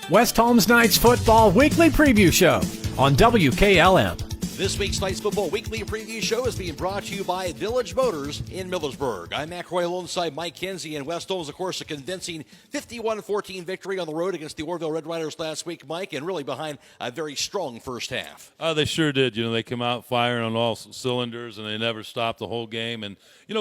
West Holmes Knights Football Weekly Preview Show on WKLM. This week's Knights Football Weekly Preview Show is being brought to you by Village Motors in Millersburg. I'm Matt Croy alongside Mike Kinsey, and West Holmes, of course, a convincing 51-14 victory on the road against the Orville Red Riders last week, Mike, and really behind a very strong first half. They sure did. They come out firing on all cylinders, and they never stopped the whole game. And,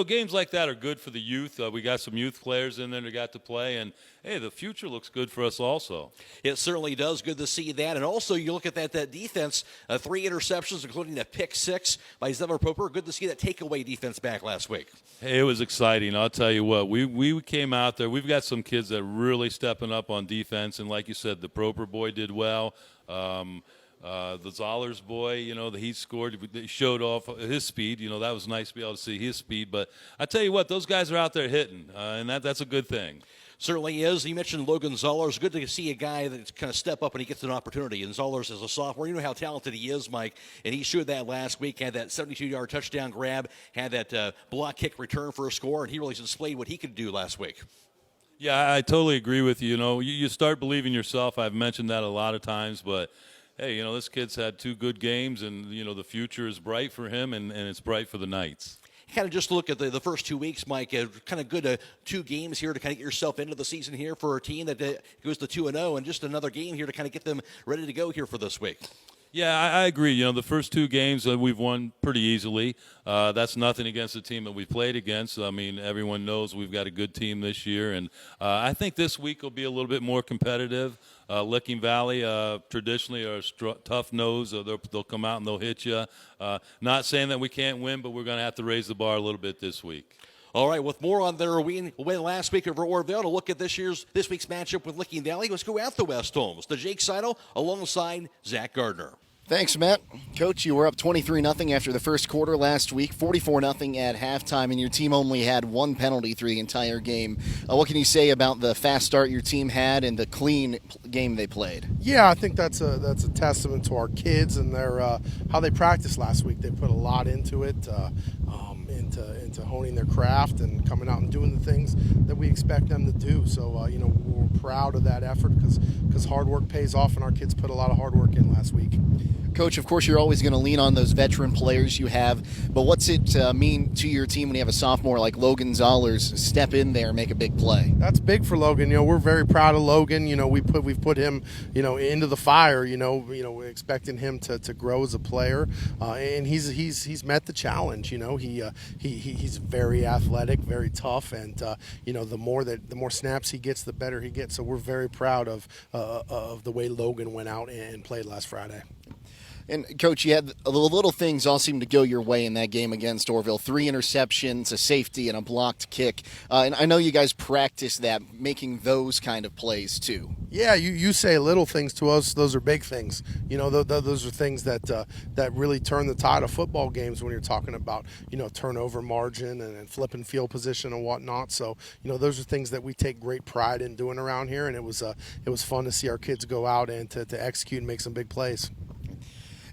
games like that are good for the youth. We got some youth players in there that got to play, and hey, the future looks good for us also. It certainly does. Good to see that. And also, you look at that defense, 3 interceptions, including a pick 6 by Zever Poper. Good to see that takeaway defense back last week. Hey, it was exciting. I'll tell you what, we came out there. We've got some kids that are really stepping up on defense. And like you said, the Proper boy did well. The Zollers boy, he scored. He showed off his speed. That was nice to be able to see his speed. But I tell you what, those guys are out there hitting, and that's a good thing. Certainly is. You mentioned Logan Zollers. Good to see a guy that's kind of step up when he gets an opportunity. And Zollers is a sophomore. You know how talented he is, Mike. And he showed that last week. Had that 72-yard touchdown grab. Had that block kick return for a score. And he really displayed what he could do last week. Yeah, I totally agree with you. You start believing yourself. I've mentioned that a lot of times. But, hey, this kid's had 2 good games. And, the future is bright for him. And it's bright for the Knights. Kind of just look at the first 2 weeks, Mike. Kind of good 2 games here to kind of get yourself into the season here for a team that goes to 2-0, and just another game here to kind of get them ready to go here for this week. Yeah, I agree. The first 2 games we've won pretty easily. That's nothing against the team that we played against. I mean, everyone knows we've got a good team this year, and I think this week will be a little bit more competitive. Licking Valley traditionally are tough nose. They'll come out and they'll hit you. Not saying that we can't win, but we're going to have to raise the bar a little bit this week. All right, with more on their win last week over Orville, to look at this week's matchup with Licking Valley, let's go out to West Holmes. To Jake Sidle alongside Zach Gardner. Thanks, Matt. Coach, you were up 23-0 after the first quarter last week, 44-0 at halftime, and your team only had 1 penalty through the entire game. What can you say about the fast start your team had and the clean game they played? Yeah, I think that's a testament to our kids and their how they practiced last week. They put a lot into it, into honing their craft and coming out and doing the things that we expect them to do. So, we're proud of that effort because hard work pays off, and our kids put a lot of hard work in last week. Coach, of course, you're always going to lean on those veteran players you have, but what's it mean to your team when you have a sophomore like Logan Zollers step in there and make a big play? That's big for Logan. We're very proud of Logan. We've put him, into the fire. We're expecting him to grow as a player, and he's met the challenge. He's very athletic, very tough, and the more snaps he gets, the better he gets. So we're very proud of the way Logan went out and played last Friday. And, Coach, you had the little things all seemed to go your way in that game against Orville. 3 interceptions, a safety, and a blocked kick. And I know you guys practice that, making those kind of plays too. Yeah, you say little things to us. Those are big things. Those are things that really turn the tide of football games when you're talking about, turnover margin and flipping field position and whatnot. So, those are things that we take great pride in doing around here. And it was fun to see our kids go out and to execute and make some big plays.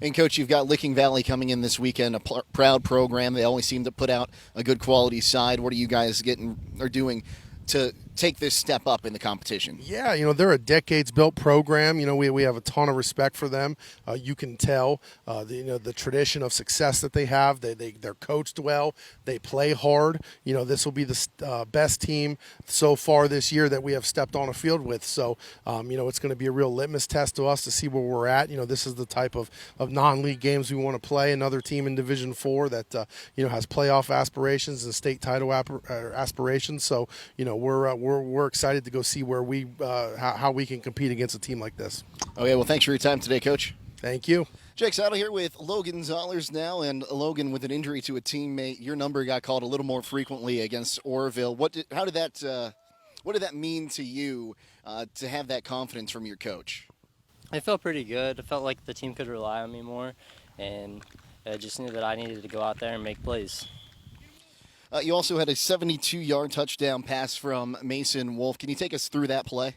And, Coach, you've got Licking Valley coming in this weekend, a proud program. They always seem to put out a good quality side. What are you guys doing to take this step up in the competition? Yeah, they're a decades-built program. We have a ton of respect for them. You can tell, the tradition of success that they have. They're coached well. They play hard. This will be the best team so far this year that we have stepped on a field with. So, it's going to be a real litmus test to us to see where we're at. This is the type of non-league games we want to play. Another team in Division IV that, has playoff aspirations and state title aspirations. So, we're excited to go see where how we can compete against a team like this. Okay, well, thanks for your time today, Coach. Thank you. Jake Sidle here with Logan Zollers now, and Logan, with an injury to a teammate, your number got called a little more frequently against Orville. What did that mean to you to have that confidence from your coach? I felt pretty good. I felt like the team could rely on me more, and I just knew that I needed to go out there and make plays. You also had a 72-yard touchdown pass from Mason Wolf. Can you take us through that play?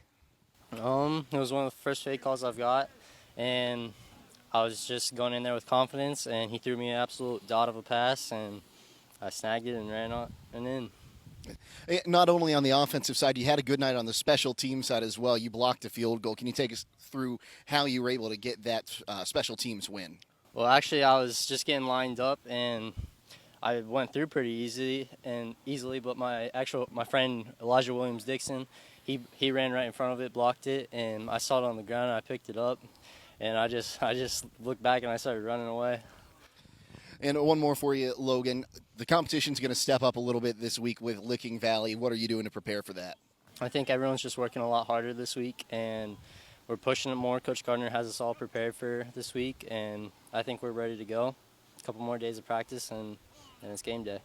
It was one of the first fake calls I've got, and I was just going in there with confidence, and he threw me an absolute dot of a pass, and I snagged it and ran on and in. Not only on the offensive side, you had a good night on the special team side as well. You blocked a field goal. Can you take us through how you were able to get that special teams win? Well, actually, I was just getting lined up, and I went through pretty easily. But my friend Elijah Williams-Dixon, he ran right in front of it, blocked it, and I saw it on the ground, and I picked it up, and I just looked back and I started running away. And one more for you, Logan. The competition's going to step up a little bit this week with Licking Valley. What are you doing to prepare for that? I think everyone's just working a lot harder this week, and we're pushing it more. Coach Gardner has us all prepared for this week, and I think we're ready to go. A couple more days of practice, and it's game day.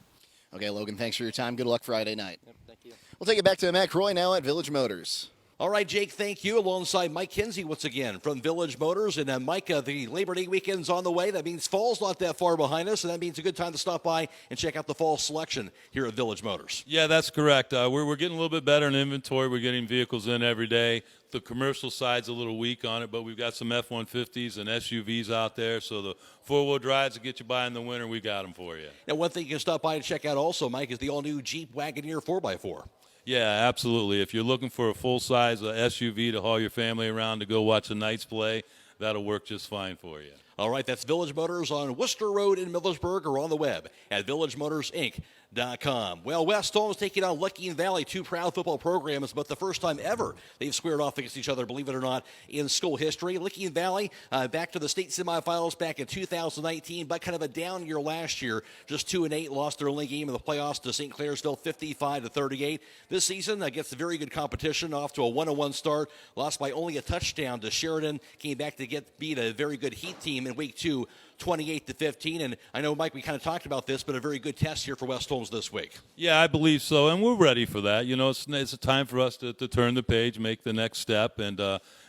Okay, Logan, thanks for your time. Good luck Friday night. Yep, thank you. We'll take it back to Matt Croy now at Village Motors. All right, Jake, thank you. Alongside Mike Kinsey once again from Village Motors. And Mike, the Labor Day weekend's on the way. That means fall's not that far behind us, and that means a good time to stop by and check out the fall selection here at Village Motors. Yeah, that's correct. We're getting a little bit better in inventory. We're getting vehicles in every day. The commercial side's a little weak on it, but we've got some F-150s and SUVs out there. So the four-wheel drives that get you by in the winter, we got them for you. Now, one thing you can stop by and check out also, Mike, is the all-new Jeep Wagoneer 4x4. Yeah, absolutely. If you're looking for a full-size SUV to haul your family around to go watch the Knights play, that'll work just fine for you. All right, that's Village Motors on Worcester Road in Millersburg or on the web at villagemotorsinc.com. Well, West Holmes taking on Licking Valley, two proud football programs, but the first time ever they've squared off against each other, believe it or not, in school history. Licking Valley back to the state semifinals back in 2019, but kind of a down year last year. Just 2-8, lost their only game in the playoffs to St. Clairsville, 55-38. This season against a very good competition, off to a 1-1 start, lost by only a touchdown to Sheridan, came back to beat a very good Heat team in week 2, 28-15. And I know, Mike, we kind of talked about this, but a very good test here for West Holmes this week. Yeah, I believe so, and we're ready for that. You know, it's a time for us to turn the page, make the next step, and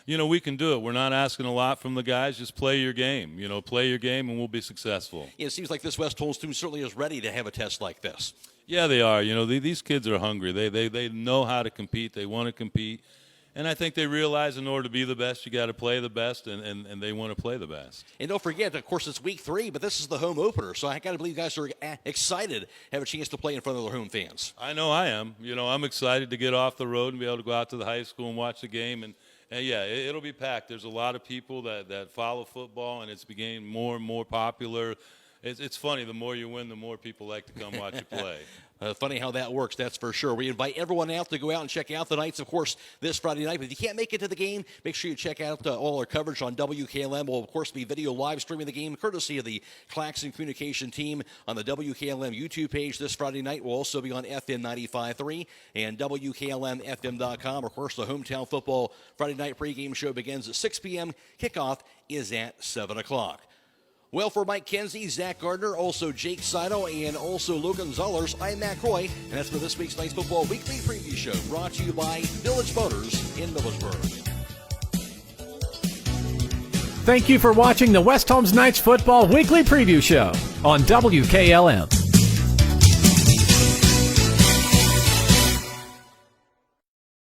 we can do it. We're not asking a lot from the guys. Just play your game. Play your game, and we'll be successful. Yeah, it seems like this West Holmes team certainly is ready to have a test like this. Yeah, they are. These kids are hungry. They know how to compete. They want to compete. And I think they realize in order to be the best, you got to play the best, and they want to play the best. And don't forget, of course, it's week 3, but this is the home opener. So I got to believe you guys are excited to have a chance to play in front of their home fans. I know I am. I'm excited to get off the road and be able to go out to the high school and watch the game. And yeah, it'll be packed. There's a lot of people that follow football, and it's becoming more and more popular. It's funny. The more you win, the more people like to come watch you play. Funny how that works, that's for sure. We invite everyone out to go out and check out the Knights, of course, this Friday night. But if you can't make it to the game, make sure you check out all our coverage on WKLM. We'll, of course, be video live streaming the game, courtesy of the Claxon Communication team on the WKLM YouTube page this Friday night. We'll also be on FM 95.3 and WKLM-FM.com. Of course, the hometown football Friday night pregame show begins at 6 p.m. Kickoff is at 7 o'clock. Well, for Mike Kinsey, Zach Gardner, also Jake Sidle, and also Logan Zollers, I'm Matt Croy, and that's for this week's Knights Football Weekly Preview Show, brought to you by Village Motors in Millersburg. Thank you for watching the West Holmes Knights Football Weekly Preview Show on WKLM.